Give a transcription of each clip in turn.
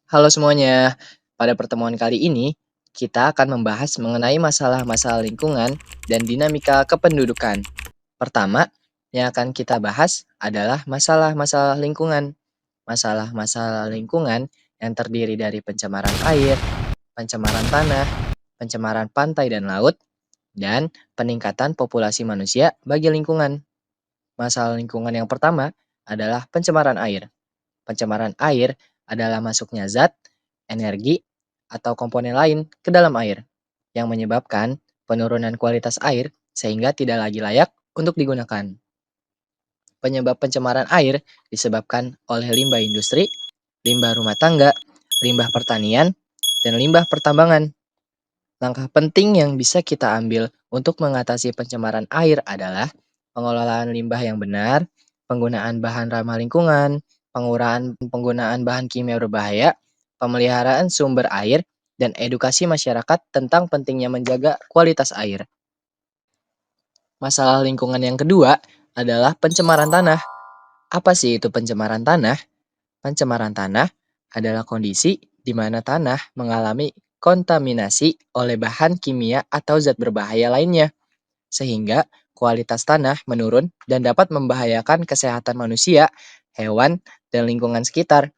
Halo semuanya, pada pertemuan kali ini kita akan membahas mengenai masalah-masalah lingkungan dan dinamika kependudukan. Pertama, yang akan kita bahas adalah masalah-masalah lingkungan. Masalah-masalah lingkungan yang terdiri dari pencemaran air, pencemaran tanah, pencemaran pantai dan laut, dan peningkatan populasi manusia bagi lingkungan. Masalah lingkungan yang pertama adalah pencemaran air. Pencemaran air adalah masuknya zat, energi, atau komponen lain ke dalam air yang menyebabkan penurunan kualitas air sehingga tidak lagi layak untuk digunakan. Penyebab pencemaran air disebabkan oleh limbah industri, limbah rumah tangga, limbah pertanian, dan limbah pertambangan. Langkah penting yang bisa kita ambil untuk mengatasi pencemaran air adalah pengelolaan limbah yang benar, penggunaan bahan ramah lingkungan, pengurangan penggunaan bahan kimia berbahaya, pemeliharaan sumber air, dan edukasi masyarakat tentang pentingnya menjaga kualitas air. Masalah lingkungan yang kedua adalah pencemaran tanah. Apa sih itu pencemaran tanah? Pencemaran tanah adalah kondisi di mana tanah mengalami kontaminasi oleh bahan kimia atau zat berbahaya lainnya, sehingga kualitas tanah menurun dan dapat membahayakan kesehatan manusia, hewan, dan lingkungan sekitar.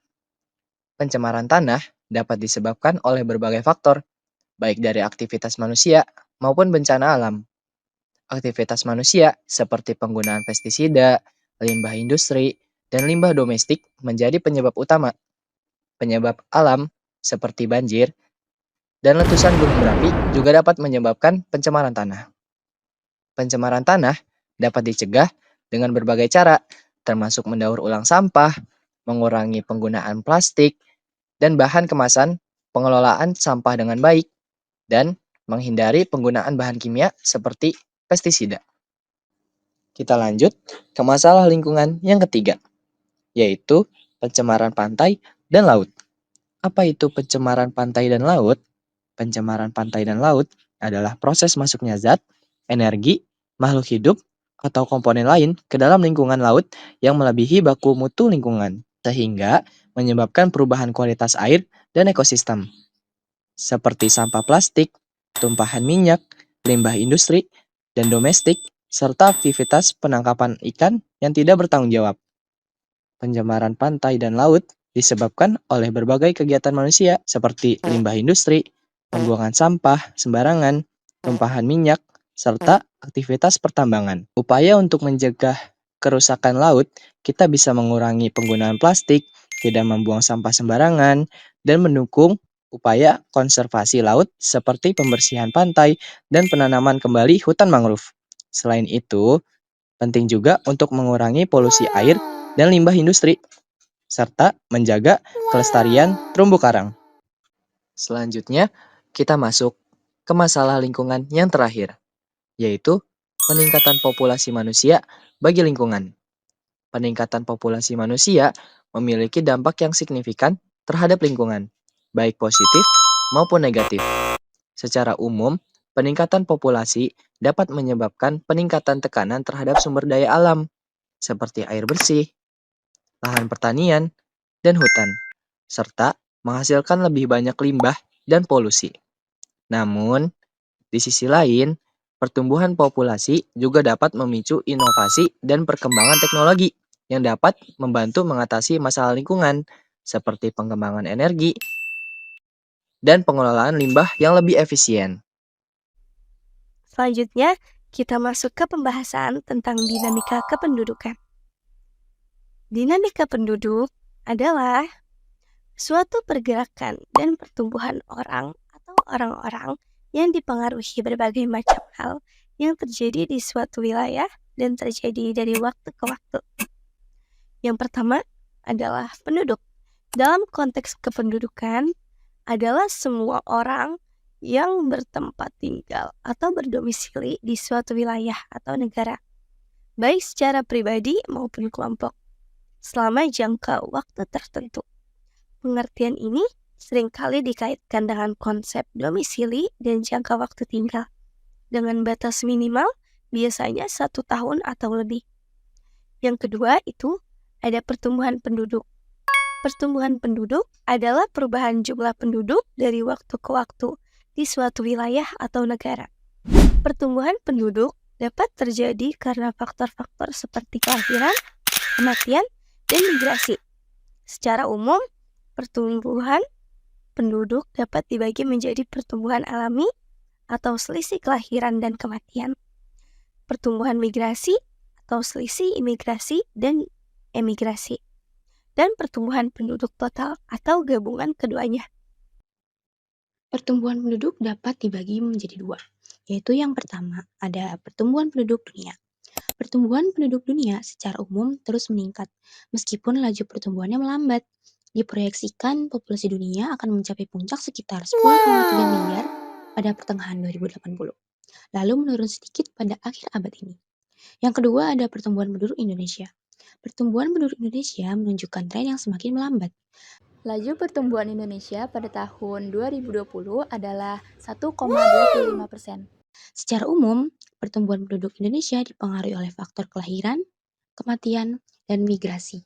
Pencemaran tanah dapat disebabkan oleh berbagai faktor, baik dari aktivitas manusia maupun bencana alam. Aktivitas manusia seperti penggunaan pestisida, limbah industri, dan limbah domestik menjadi penyebab utama. Penyebab alam seperti banjir dan letusan gunung berapi juga dapat menyebabkan pencemaran tanah. Pencemaran tanah dapat dicegah dengan berbagai cara, termasuk mendaur ulang sampah, mengurangi penggunaan plastik, dan bahan kemasan, pengelolaan sampah dengan baik, dan menghindari penggunaan bahan kimia seperti pestisida. Kita lanjut ke masalah lingkungan yang ketiga, yaitu pencemaran pantai dan laut. Apa itu pencemaran pantai dan laut? Pencemaran pantai dan laut adalah proses masuknya zat, energi, makhluk hidup, atau komponen lain ke dalam lingkungan laut yang melebihi baku mutu lingkungan, sehingga menyebabkan perubahan kualitas air dan ekosistem, seperti sampah plastik, tumpahan minyak, limbah industri, dan domestik, serta aktivitas penangkapan ikan yang tidak bertanggung jawab. Pencemaran pantai dan laut disebabkan oleh berbagai kegiatan manusia seperti limbah industri, pembuangan sampah sembarangan, tumpahan minyak, serta aktivitas pertambangan. Upaya untuk mencegah kerusakan laut, kita bisa mengurangi penggunaan plastik, tidak membuang sampah sembarangan, dan mendukung upaya konservasi laut seperti pembersihan pantai dan penanaman kembali hutan mangrove. Selain itu, penting juga untuk mengurangi polusi air dan limbah industri, serta menjaga kelestarian terumbu karang. Selanjutnya, kita masuk ke masalah lingkungan yang terakhir, yaitu peningkatan populasi manusia bagi lingkungan. Peningkatan populasi manusia memiliki dampak yang signifikan terhadap lingkungan, baik positif maupun negatif. Secara umum, peningkatan populasi dapat menyebabkan peningkatan tekanan terhadap sumber daya alam, seperti air bersih, lahan pertanian, dan hutan, serta menghasilkan lebih banyak limbah dan polusi. Namun, di sisi lain, pertumbuhan populasi juga dapat memicu inovasi dan perkembangan teknologi yang dapat membantu mengatasi masalah lingkungan, seperti pengembangan energi dan pengelolaan limbah yang lebih efisien. Selanjutnya, kita masuk ke pembahasan tentang dinamika kependudukan. Dinamika penduduk adalah suatu pergerakan dan pertumbuhan orang atau orang-orang yang dipengaruhi berbagai macam hal yang terjadi di suatu wilayah dan terjadi dari waktu ke waktu. Yang pertama adalah penduduk. Dalam konteks kependudukan adalah semua orang yang bertempat tinggal atau berdomisili di suatu wilayah atau negara, baik secara pribadi maupun kelompok, selama jangka waktu tertentu. Pengertian ini seringkali dikaitkan dengan konsep domisili dan jangka waktu tinggal, dengan batas minimal biasanya 1 tahun atau lebih. Yang kedua itu ada pertumbuhan penduduk. Pertumbuhan penduduk adalah perubahan jumlah penduduk dari waktu ke waktu di suatu wilayah atau negara. Pertumbuhan penduduk dapat terjadi karena faktor-faktor seperti kelahiran, kematian, dan migrasi. Secara umum, pertumbuhan penduduk dapat dibagi menjadi pertumbuhan alami atau selisih kelahiran dan kematian, pertumbuhan migrasi atau selisih imigrasi dan emigrasi, dan pertumbuhan penduduk total atau gabungan keduanya. Pertumbuhan penduduk dapat dibagi menjadi dua, yaitu yang pertama ada pertumbuhan penduduk dunia. Pertumbuhan penduduk dunia secara umum terus meningkat, meskipun laju pertumbuhannya melambat. Diproyeksikan populasi dunia akan mencapai puncak sekitar 10,3 miliar pada pertengahan 2080, lalu menurun sedikit pada akhir abad ini. Yang kedua ada pertumbuhan penduduk Indonesia. Pertumbuhan penduduk Indonesia menunjukkan tren yang semakin melambat. Laju pertumbuhan Indonesia pada tahun 2020 adalah 1,25%. Secara umum, pertumbuhan penduduk Indonesia dipengaruhi oleh faktor kelahiran, kematian, dan migrasi.